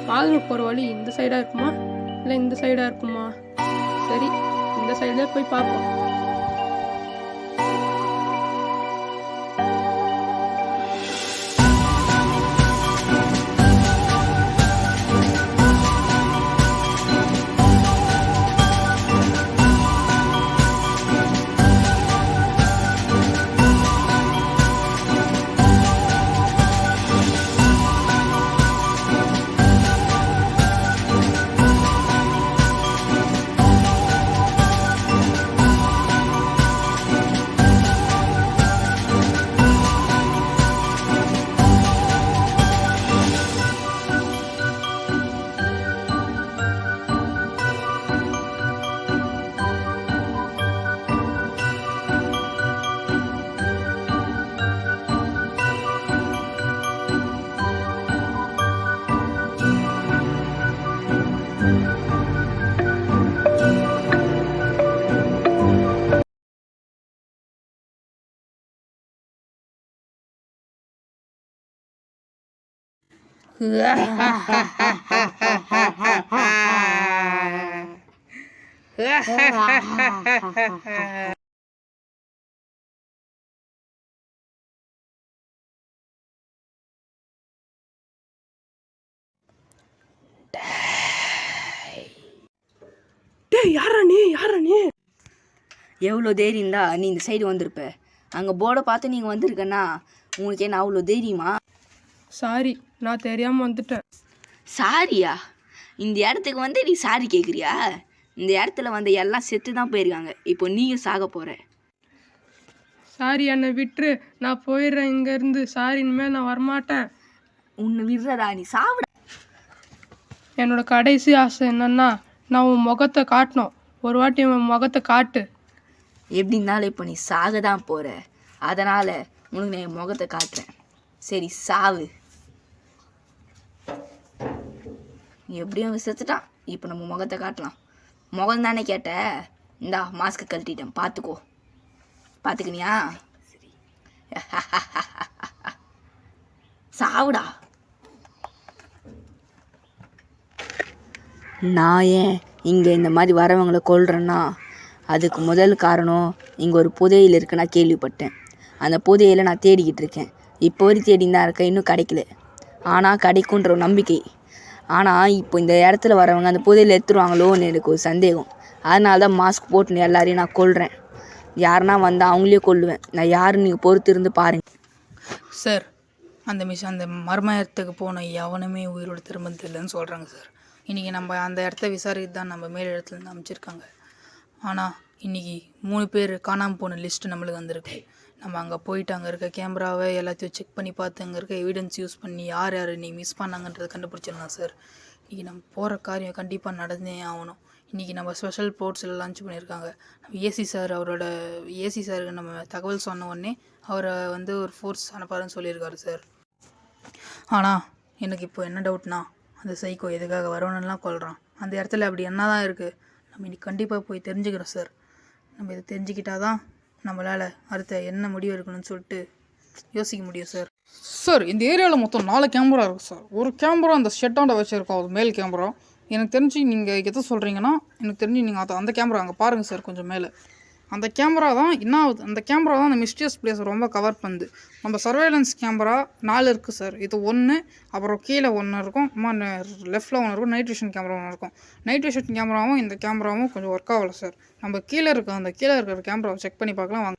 மாலுக்கு போகிற வழி இந்த சைடாக இருக்குமா இல்லை இந்த சைடாக இருக்குமா? சரி, இந்த சைடில் போய் பார்ப்போம். டேய், யாரா நீ? எவ்வளோ தைரியம் இருந்தா நீ இந்த சைடு வந்திருப்ப. அங்கே போர்டை பார்த்து நீங்கள் வந்திருக்கண்ணா, உங்களுக்கு என்ன அவ்வளோ தைரியமா? சாரி, நான் தெரியாமல் வந்துட்டேன். சாரியா? இந்த இடத்துக்கு வந்து நீ சாரி கேட்குறியா? இந்த இடத்துல வந்து எல்லாம் செத்து தான் போயிருக்காங்க. இப்போ நீங்கள் சாக போகிற. சாரி, என்னை விட்டுரு, நான் போயிடுறேன் இங்கேருந்து. சாரி, இனிமேல் நான் வரமாட்டேன். உன்னை விடுறதா? நீ சாப்பிட. என்னோட கடைசி ஆசை என்னன்னா, நான் உன் முகத்தை காட்டணும். ஒரு வாட்டி உன் முகத்தை காட்டு. எப்படி இருந்தாலும் இப்போ நீ சாக தான் போகிற. அதனால் உனக்கு நான் என் முகத்தை காட்டுறேன். சரி, சாவு. எப்படியும் அவன் செத்துட்டான். இப்போ நம்ம முகத்தை காட்டலாம். முகம் தானே கேட்ட? இந்தா மாஸ்க்கு கழட்டிட்டேன், பார்த்துக்கோ. பார்த்துக்கினியா? சரி. சாவுடா. நான் ஏன் இங்கே இந்த மாதிரி வரவங்களை கொல்றேன்னா, அதுக்கு முதல் காரணம் இங்கே ஒரு புதையல் இருக்கு, நான் கேள்விப்பட்டேன். அந்த புதையலை நான் தேடிக்கிட்டு இருக்கேன். இப்போ வரைக்கும் தேடின்னு தான் இருக்கேன், இன்னும் கிடைக்கல. ஆனால் கிடைக்குன்ற ஒரு நம்பிக்கை. ஆனால் இப்போ இந்த இடத்துல வரவங்க அந்த புதையல் எடுத்துருவாங்களோன்னு எனக்கு ஒரு சந்தேகம். அதனால தான் மாஸ்க் போட்டுன்னு எல்லாரையும் நான் கொல்றேன். யாருன்னா வந்தால் அவங்களே கொல்லுவேன். நான் யாருன்னு நீங்கள் பொறுத்து இருந்து பாருங்கள். சார், அந்த மர்ம இடத்துக்கு போன எவனுமே உயிரோடு திரும்ப இல்லைன்னு சொல்கிறாங்க சார். இன்றைக்கி நம்ம அந்த இடத்த விசாரித்து தான் நம்ம மேல் இடத்துலேருந்து அமைச்சிருக்காங்க. ஆனால் இன்றைக்கி 3 பேர் காணாமல் போன லிஸ்ட்டு நம்மளுக்கு வந்திருக்கு. நம்ம அங்கே போயிட்டு அங்கே இருக்க கேமராவை எல்லாத்தையும் செக் பண்ணி பார்த்து அங்கே இருக்க எவிடன்ஸ் யூஸ் பண்ணி யார் இன்றைக்கி மிஸ் பண்ணாங்கன்றதை கண்டுபிடிச்சிடலாம் சார். இன்றைக்கி நம்ம போகிற காரியம் கண்டிப்பாக நடந்தே ஆகணும். இன்றைக்கி நம்ம ஸ்பெஷல் போர்ட்ஸில் லான்ச் பண்ணியிருக்காங்க. நம்ம ஏசி சாருக்கு நம்ம தகவல் சொன்ன உடனே அவரை வந்து ஒரு ஃபோர்ஸ் அனுப்பாருன்னு சொல்லியிருக்காரு சார். ஆனால் எனக்கு இப்போ என்ன டவுட்னா, அந்த சைக்கோ எதுக்காக வரணும்லாம் கொள்கிறான்? அந்த இடத்துல அப்படி என்ன தான் இருக்குது? நம்ம இன்றைக்கி கண்டிப்பாக போய் தெரிஞ்சுக்கிறோம் சார். நம்ம இதை தெரிஞ்சுக்கிட்டால் தான் நம்மளால் அடுத்த என்ன முடிவு இருக்கணும்னு சொல்லிட்டு யோசிக்க முடியும் சார். சார், இந்த ஏரியாவில் மொத்தம் 4 கேமரா இருக்குது சார். ஒரு கேமரா அந்த ஷெட்டாண்ட வச்சுருக்கோம், அது மேல் கேமரா. எனக்கு தெரிஞ்சு நீங்கள் எதை சொல்கிறீங்கன்னா, எனக்கு தெரிஞ்சு நீங்கள் அந்த கேமரா அங்கே பாருங்கள் சார், கொஞ்சம் மேலே. அந்த கேமரா தான் என்ன ஆகுது, அந்த கேமரா தான் அந்த மிஸ்டியஸ் பிளேஸை ரொம்ப கவர் பண்ணுது. நம்ம சர்வேலன்ஸ் கேமரா 4 இருக்குது சார். இது 1, அப்புறம் கீழே 1 இருக்கும், லெஃப்ட்டில் 1 இருக்கும், நைட் விஷன் கேமரா 1 இருக்கும். நைட் விஷன் கேமராவும் இந்த கேமராவும் கொஞ்சம் ஒர்க் ஆகலை சார். நம்ம கீழே இருக்கிற கேமராவை செக் பண்ணி பார்க்கலாம் வாங்க.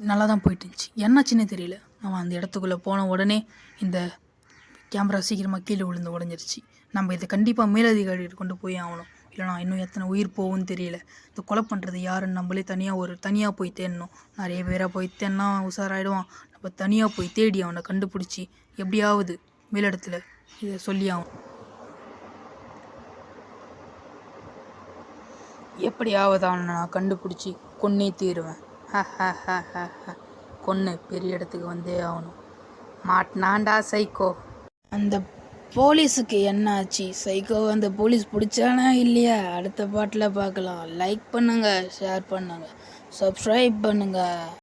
நல்லா தான் போயிட்டு இருந்துச்சு. என்னாச்சுன்னே தெரியல. நம்ம அந்த இடத்துக்குள்ளே போன உடனே இந்த கேமரா சீக்கிரமாக கீழே விழுந்து உடஞ்சிருச்சு. நம்ம இதை கண்டிப்பாக மேலதிகாரிகிட்ட கொண்டு போய் ஆகணும். இல்லைனா இன்னும் எத்தனை உயிர் போகும்னு தெரியல. இந்த கொலை பண்ணுறது யாருன்னு நம்மளே தனியாக போய் தேடணும். நிறைய பேராக போய் தேடினா உஷாராயிடுவான். நம்ம தனியாக போய் தேடி அவனை கண்டுபிடிச்சி எப்படியாவது மேலிடத்துல இதை சொல்லி ஆகணும். எப்படியாவது அவனை நான் கண்டுபிடிச்சி கொன்னே தீருவேன். கொன்று பெரிய இடத்துக்கு வந்தே ஆகணும். மாட்டினாண்டா சைக்கோ. அந்த போலீஸுக்கு என்ன ஆச்சு? சைக்கோ அந்த போலீஸ் பிடிச்சானா இல்லையா? அடுத்த பாட்டில் பார்க்கலாம். லைக் பண்ணுங்கள், ஷேர் பண்ணுங்கள், சப்ஸ்கிரைப் பண்ணுங்கள்.